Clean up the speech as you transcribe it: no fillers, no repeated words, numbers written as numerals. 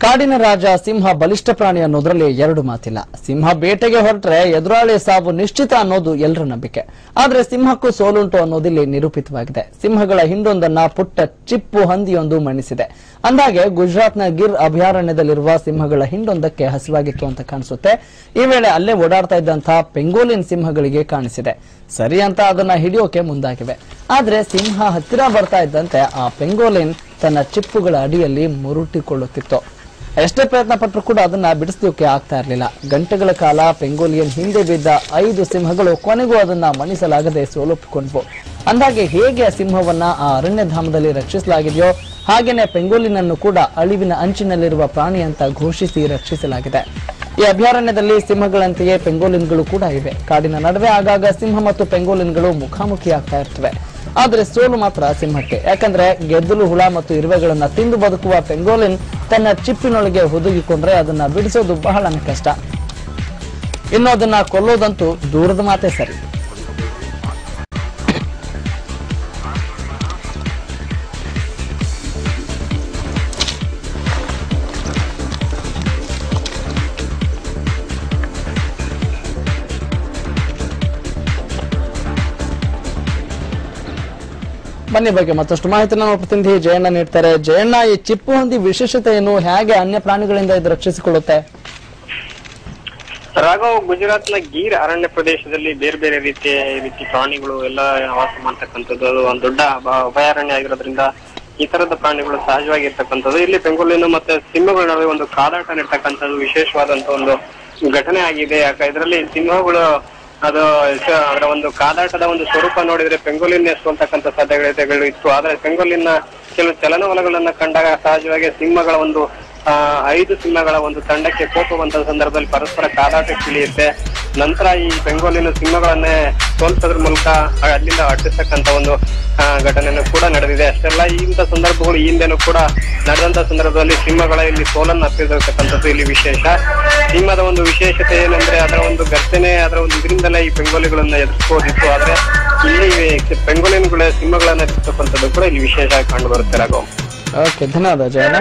ಕಾಡಿನ ರಾಜ ಸಿಂಹ ಬಲಿಷ್ಠ ಪ್ರಾಣಿ ಅನ್ನೋದ್ರಲ್ಲಿ ಎರಡು ಮಾತಿಲ್ಲ. ಸಿಂಹ ಬೇಟೆಗೆ ಹೊರಟ್ರೆ ಎದುರಾಳಿ ಸಾವು ನಿಶ್ಚಿತ ಅನ್ನೋದು ಎಲ್ಲರ ನಂಬಿಕೆ. ಆದ್ರೆ ಸಿಂಹಕ್ಕೂ ಸೋಲುಂಟು ಅನ್ನೋದಿಲ್ಲಿ ನಿರೂಪಿತವಾಗಿದೆ. ಸಿಂಹಗಳ ಹಿಂಡೊಂದನ್ನ ಪುಟ್ಟ ಚಿಪ್ಪು ಹಂದಿಯೊಂದು ಮಣಿಸಿದೆ. ಅಂದಾಗೆ ಗುಜರಾತ್ನ ಗಿರ್ ಅಭಯಾರಣ್ಯದಲ್ಲಿರುವ ಸಿಂಹಗಳ ಹಿಂಡೊಂದಕ್ಕೆ ಹಸಿವಾಗಿತ್ತು ಅಂತ ಕಾಣಿಸುತ್ತೆ. ಈ ವೇಳೆ ಅಲ್ಲೇ ಓಡಾಡ್ತಾ ಇದ್ದಂತಹ ಪೆಂಗೋಲಿನ್ ಸಿಂಹಗಳಿಗೆ ಕಾಣಿಸಿದೆ. ಸರಿ ಅಂತ ಅದನ್ನ ಹಿಡಿಯೋಕೆ ಮುಂದಾಗಿವೆ. ಆದ್ರೆ ಸಿಂಹ ಹತ್ತಿರ ಬರ್ತಾ ಇದ್ದಂತೆ ಆ ಪೆಂಗೋಲಿನ್ ತನ್ನ ಚಿಪ್ಪುಗಳ ಅಡಿಯಲ್ಲಿ ಮುರುಟಿಕೊಳ್ಳುತ್ತಿತ್ತು. ಎಷ್ಟೇ ಪ್ರಯತ್ನ ಪಟ್ಟರೂ ಕೂಡ ಅದನ್ನ ಬಿಡಿಸೋಕೆ ಆಗ್ತಾ ಇರಲಿಲ್ಲ. ಗಂಟೆಗಳ ಕಾಲ ಪೆಂಗೋಲಿಯನ್ ಹಿಂದೆ ಬಿದ್ದ 5 ಸಿಂಹಗಳು ಕೊನೆಗೂ ಅದನ್ನ ಮಣಿಸಲಾಗದೆ ಸೋಲೊಪ್ಪಿಕೊಂಡ್ವು. ಅಂದಾಗೆ ಹೇಗೆ ಸಿಂಹವನ್ನ ಆ ಅರಣ್ಯಧಾಮದಲ್ಲಿ ರಕ್ಷಿಸಲಾಗಿದೆಯೋ ಹಾಗೇನೆ ಪೆಂಗೋಲಿನ್ ಅನ್ನು ಕೂಡ ಅಳಿವಿನ ಅಂಚಿನಲ್ಲಿರುವ ಪ್ರಾಣಿ ಅಂತ ಘೋಷಿಸಿ ರಕ್ಷಿಸಲಾಗಿದೆ. ಈ ಅಭಯಾರಣ್ಯದಲ್ಲಿ ಸಿಂಹಗಳಂತೆಯೇ ಪೆಂಗೋಲಿನ್ಗಳು ಕೂಡ ಇವೆ. ಕಾಡಿನ ನಡುವೆ ಆಗಾಗ ಸಿಂಹ ಮತ್ತು ಪೆಂಗೋಲಿನ್ಗಳು ಮುಖಾಮುಖಿ ಆಗ್ತಾ ಇರ್ತವೆ. ಆದ್ರೆ ಸೋಲು ಮಾತ್ರ ಸಿಂಹಕ್ಕೆ. ಯಾಕಂದ್ರೆ ಗೆದ್ದಲು ಹುಳ ಮತ್ತು ಇರುವೆಗಳನ್ನ ತಿಂದು ಬದುಕುವ ಪೆಂಗೋಲಿನ್ ತನ್ನ ಚಿಪ್ಪಿನೊಳಗೆ ಹುದುಗಿಕೊಂಡ್ರೆ ಅದನ್ನ ಬಿಡಿಸೋದು ಬಹಳನೇ ಕಷ್ಟ. ಇನ್ನು ಅದನ್ನ ಕೊಲ್ಲೋದಂತೂ ದೂರದ ಮಾತೇ ಸರಿ. ಬನ್ನಿ ಬಗ್ಗೆ ಮತ್ತಷ್ಟು ಮಾಹಿತಿ ನಮ್ಮ ಪ್ರತಿನಿಧಿ ಜಯಣ್ಣ ನೀಡ್ತಾರೆ. ಜಯಣ್ಣ, ಈ ಚಿಪ್ಪು ಹಂದಿ ವಿಶೇಷತೆ ಏನು? ಹೇಗೆ ಅನ್ಯ ಪ್ರಾಣಿಗಳಿಂದ ಇದು ರಕ್ಷಿಸಿಕೊಳ್ಳುತ್ತೆ? ರಾಘವ್, ಗುಜರಾತ್ನ ಗೀರ್ ಅರಣ್ಯ ಪ್ರದೇಶದಲ್ಲಿ ಬೇರೆ ಬೇರೆ ರೀತಿ ಪ್ರಾಣಿಗಳು ಎಲ್ಲ ವಾಸ ಮಾಡ್ತಕ್ಕಂಥದ್ದು. ಅದು ಒಂದು ದೊಡ್ಡ ಅಭಯಾರಣ್ಯ ಆಗಿರೋದ್ರಿಂದ ಈ ತರದ ಪ್ರಾಣಿಗಳು ಸಹಜವಾಗಿ ಇರ್ತಕ್ಕಂಥದ್ದು. ಇಲ್ಲಿ ಪೆಂಗೋಲಿನ್ ಮತ್ತೆ ಸಿಂಹಗಳ ನಡುವೆ ಒಂದು ಕಾದಾಟ ನಡೀತಕ್ಕಂಥದ್ದು ವಿಶೇಷವಾದಂತ ಒಂದು ಘಟನೆ ಆಗಿದೆ. ಇದರಲ್ಲಿ ಸಿಂಹಗಳು ಅದರ ಒಂದು ಕಾದಾಟದ ಒಂದು ಸ್ವರೂಪ ನೋಡಿದ್ರೆ ಪೆಂಗೋಲಿನ್ ಸೋಲ್ತಕ್ಕಂಥ ಸಾಧ್ಯತೆಗಳು ಇತ್ತು. ಆದ್ರೆ ಪೆಂಗೋಲಿನ್ ಕೆಲವು ಚಲನವಲನಗಳನ್ನ ಕಂಡಾಗ ಸಹಜವಾಗಿ ಸಿಂಹಗಳ ಒಂದು 5 ಸಿಂಹಗಳ ಒಂದು ತಂಡಕ್ಕೆ ಕೋಪವಂತ ಸಂದರ್ಭದಲ್ಲಿ ಪರಸ್ಪರ ಕಾದಾಟ ಇಳಿಯುತ್ತೆ. ನಂತರ ಈ ಪೆಂಗೋಲಿನ್ ಸಿಂಹಗಳನ್ನೇ ಸೋಲ್ಸೋದ್ರ ಮೂಲಕ ಅಲ್ಲಿಂದ ಅಟ್ಟಿಸ್ತಕ್ಕಂಥ ಒಂದು ಘಟನೆಯನ್ನು ಕೂಡ ನಡೆದಿದೆ. ಅಷ್ಟೆಲ್ಲ ಇಂಥ ಸಂದರ್ಭಗಳು ಹಿಂದೆನೂ ಕೂಡ ನಡೆದಂತ ಸಂದರ್ಭದಲ್ಲಿ ಸಿಂಹಗಳ ಇಲ್ಲಿ ಸೋಲನ್ನು ಅಪ್ಪಿರ್ತಕ್ಕಂಥದ್ದು ಇಲ್ಲಿ ವಿಶೇಷ. ಸಿಂಹದ ಒಂದು ವಿಶೇಷತೆ ಏನಂದ್ರೆ ಅದರ ಒಂದು ಗರ್ಜನೆ, ಅದರ ಒಂದು ಇದರಿಂದಲೇ ಈ ಪೆಂಗೋಲಿಗಳನ್ನ ಎದುರಿಸಬಹುದಿತ್ತು. ಆದ್ರೆ ಇಲ್ಲಿ ಪೆಂಗೋಲಿನ್ಗಳ ಸಿಂಹಗಳನ್ನ ಎದುರಿಸ್ತಕ್ಕಂಥದ್ದು ಕೂಡ ಇಲ್ಲಿ ವಿಶೇಷ ಕಂಡು ಬರುತ್ತೆ. ರಾಘವ್, ಓಕೆ, ಧನ್ಯವಾದ ಜಯಣ್ಣ.